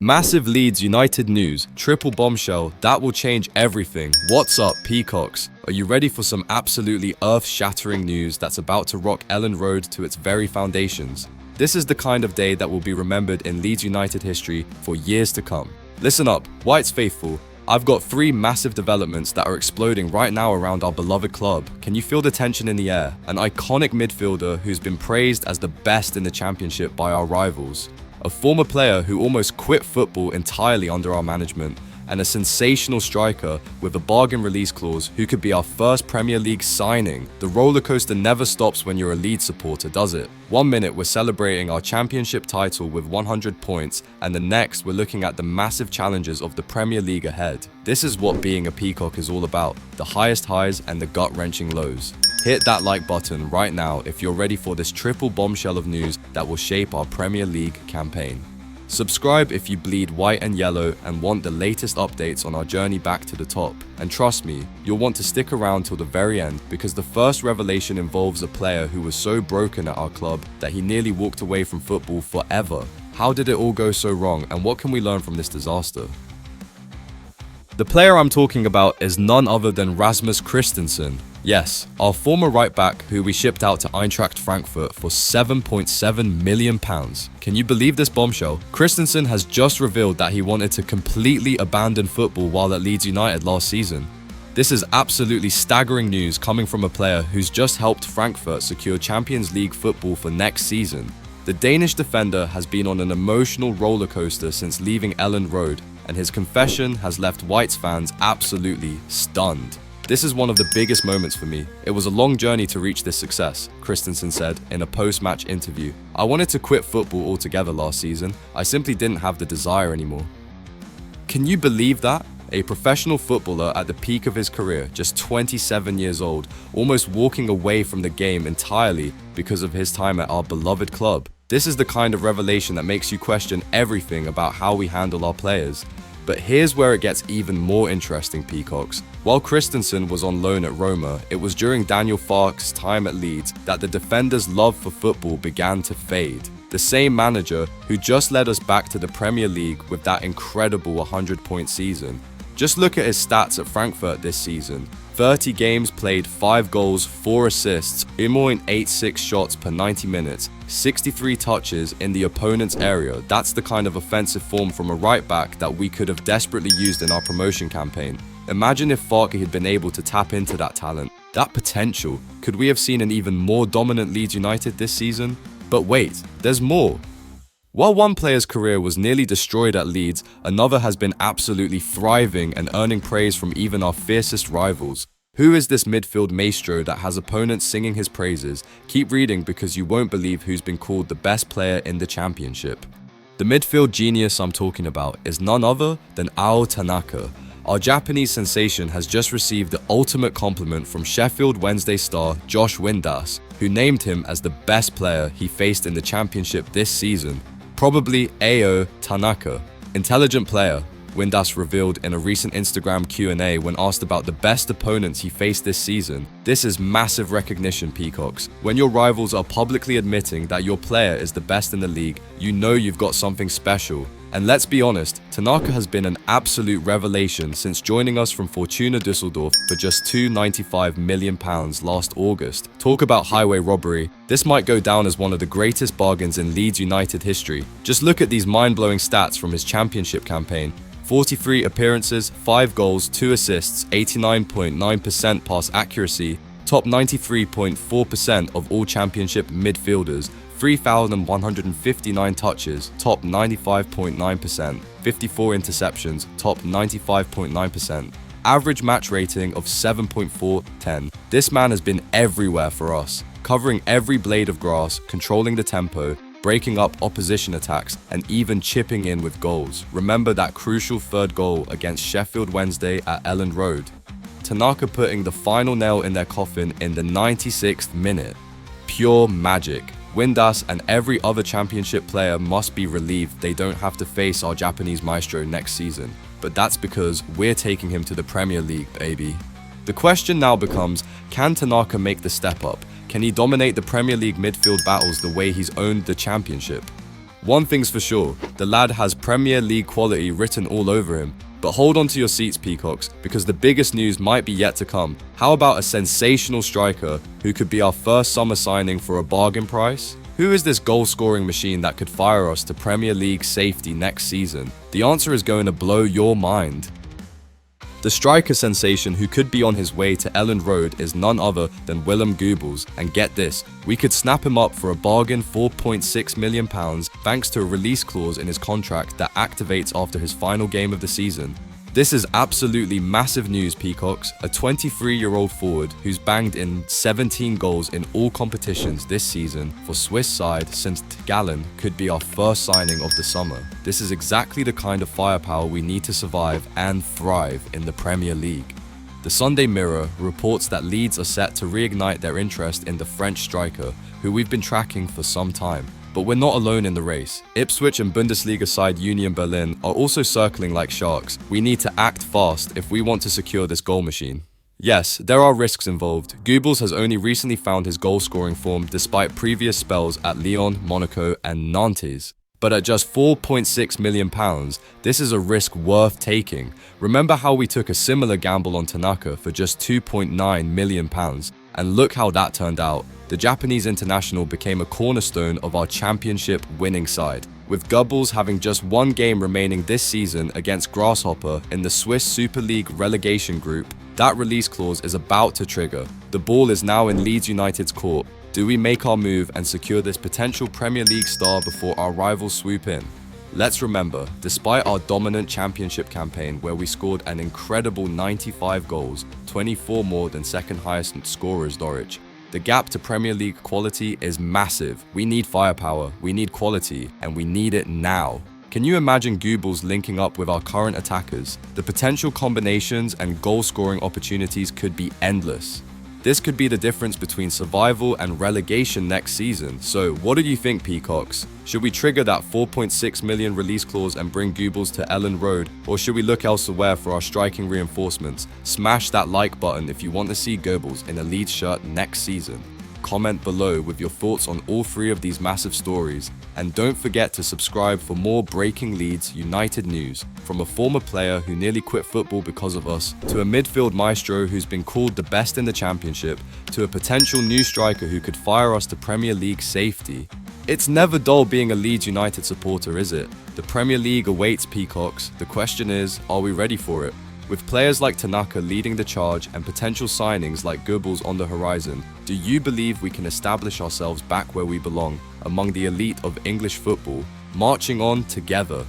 Massive Leeds United news, triple bombshell, that will change everything. What's up, Peacocks? Are you ready for some absolutely earth-shattering news that's about to rock Elland Road to its very foundations? This is the kind of day that will be remembered in Leeds United history for years to come. Listen up, White's faithful. I've got three massive developments that are exploding right now around our beloved club. Can you feel the tension in the air? An iconic midfielder who's been praised as the best in the championship by our rivals. A former player who almost quit football entirely under our management, and a sensational striker with a bargain release clause who could be our first Premier League signing. The roller coaster never stops when you're a Leeds supporter, does it? 1 minute we're celebrating our championship title with 100 points, and the next we're looking at the massive challenges of the Premier League ahead. This is what being a Peacock is all about, the highest highs and the gut-wrenching lows. Hit that like button right now if you're ready for this triple bombshell of news that will shape our Premier League campaign. Subscribe if you bleed white and yellow and want the latest updates on our journey back to the top. And trust me, you'll want to stick around till the very end because the first revelation involves a player who was so broken at our club that he nearly walked away from football forever. How did it all go so wrong, and what can we learn from this disaster? The player I'm talking about is none other than Rasmus Christensen. Yes, our former right-back who we shipped out to Eintracht Frankfurt for £7.7 million. Can you believe this bombshell? Christensen has just revealed that he wanted to completely abandon football while at Leeds United last season. This is absolutely staggering news coming from a player who's just helped Frankfurt secure Champions League football for next season. The Danish defender has been on an emotional roller coaster since leaving Elland Road, and his confession has left White's fans absolutely stunned. This is one of the biggest moments for me. It was a long journey to reach this success, Christensen said in a post-match interview. I wanted to quit football altogether last season. I simply didn't have the desire anymore. Can you believe that? A professional footballer at the peak of his career, just 27 years old, almost walking away from the game entirely because of his time at our beloved club. This is the kind of revelation that makes you question everything about how we handle our players. But here's where it gets even more interesting, Peacocks. While Christensen was on loan at Roma, it was during Daniel Farke's time at Leeds that the defender's love for football began to fade. The same manager who just led us back to the Premier League with that incredible 100-point season. Just look at his stats at Frankfurt this season. 30 games played, 5 goals, 4 assists, 1.86 shots per 90 minutes, 63 touches in the opponent's area. That's the kind of offensive form from a right back that we could have desperately used in our promotion campaign. Imagine if Farke had been able to tap into that talent, that potential. Could we have seen an even more dominant Leeds United this season? But wait, there's more. While one player's career was nearly destroyed at Leeds, another has been absolutely thriving and earning praise from even our fiercest rivals. Who is this midfield maestro that has opponents singing his praises? Keep reading because you won't believe who's been called the best player in the championship. The midfield genius I'm talking about is none other than Ao Tanaka. Our Japanese sensation has just received the ultimate compliment from Sheffield Wednesday star Josh Windass, who named him as the best player he faced in the championship this season. Probably Ao Tanaka. Intelligent player, Windass revealed in a recent Instagram Q&A when asked about the best opponents he faced this season. This is massive recognition, Peacocks. When your rivals are publicly admitting that your player is the best in the league, you know you've got something special. And let's be honest, Tanaka has been an absolute revelation since joining us from Fortuna Düsseldorf for just £295 million last August. Talk about highway robbery. This might go down as one of the greatest bargains in Leeds United history. Just look at these mind-blowing stats from his championship campaign. 43 appearances, 5 goals, 2 assists, 89.9% pass accuracy, top 93.4% of all championship midfielders, 3,159 touches, top 95.9%, 54 interceptions, top 95.9%, average match rating of 7.4/10. This man has been everywhere for us, covering every blade of grass, controlling the tempo, breaking up opposition attacks, and even chipping in with goals. Remember that crucial third goal against Sheffield Wednesday at Elland Road? Tanaka putting the final nail in their coffin in the 96th minute. Pure magic. Windass and every other championship player must be relieved they don't have to face our Japanese maestro next season. But that's because we're taking him to the Premier League, baby. The question now becomes, can Tanaka make the step up? Can he dominate the Premier League midfield battles the way he's owned the championship? One thing's for sure, the lad has Premier League quality written all over him. But hold on to your seats, Peacocks, because the biggest news might be yet to come. How about a sensational striker who could be our first summer signing for a bargain price? Who is this goal-scoring machine that could fire us to Premier League safety next season? The answer is going to blow your mind. The striker sensation who could be on his way to Elland Road is none other than Willem Goebbels, and get this, we could snap him up for a bargain £4.6 million thanks to a release clause in his contract that activates after his final game of the season. This is absolutely massive news, Peacocks. A 23-year-old forward who's banged in 17 goals in all competitions this season for Swiss side St. Gallen could be our first signing of the summer. This is exactly the kind of firepower we need to survive and thrive in the Premier League. The Sunday Mirror reports that Leeds are set to reignite their interest in the French striker, who we've been tracking for some time. But we're not alone in the race. Ipswich and Bundesliga side Union Berlin are also circling like sharks. We need to act fast if we want to secure this goal machine. Yes, there are risks involved. Goebbels has only recently found his goal-scoring form despite previous spells at Lyon, Monaco and Nantes. But at just £4.6 million, this is a risk worth taking. Remember how we took a similar gamble on Tanaka for just £2.9 million? And look how that turned out. The Japanese international became a cornerstone of our championship winning side. With Goebbels having just one game remaining this season against Grasshopper in the Swiss Super League relegation group, that release clause is about to trigger. The ball is now in Leeds United's court. Do we make our move and secure this potential Premier League star before our rivals swoop in? Let's remember, despite our dominant championship campaign where we scored an incredible 95 goals, 24 more than second highest scorers Norwich, the gap to Premier League quality is massive. We need firepower, we need quality, and we need it now. Can you imagine Goebbels linking up with our current attackers? The potential combinations and goal-scoring opportunities could be endless. This could be the difference between survival and relegation next season. So what do you think, Peacocks? Should we trigger that £4.6 million release clause and bring Goebbels to Elland Road? Or should we look elsewhere for our striking reinforcements? Smash that like button if you want to see Goebbels in a Leeds shirt next season. Comment below with your thoughts on all three of these massive stories. And don't forget to subscribe for more breaking Leeds United news, from a former player who nearly quit football because of us, to a midfield maestro who's been called the best in the championship, to a potential new striker who could fire us to Premier League safety. It's never dull being a Leeds United supporter, is it? The Premier League awaits, Peacocks. The question is, are we ready for it? With players like Tanaka leading the charge and potential signings like Goebbels on the horizon, do you believe we can establish ourselves back where we belong, among the elite of English football, marching on together?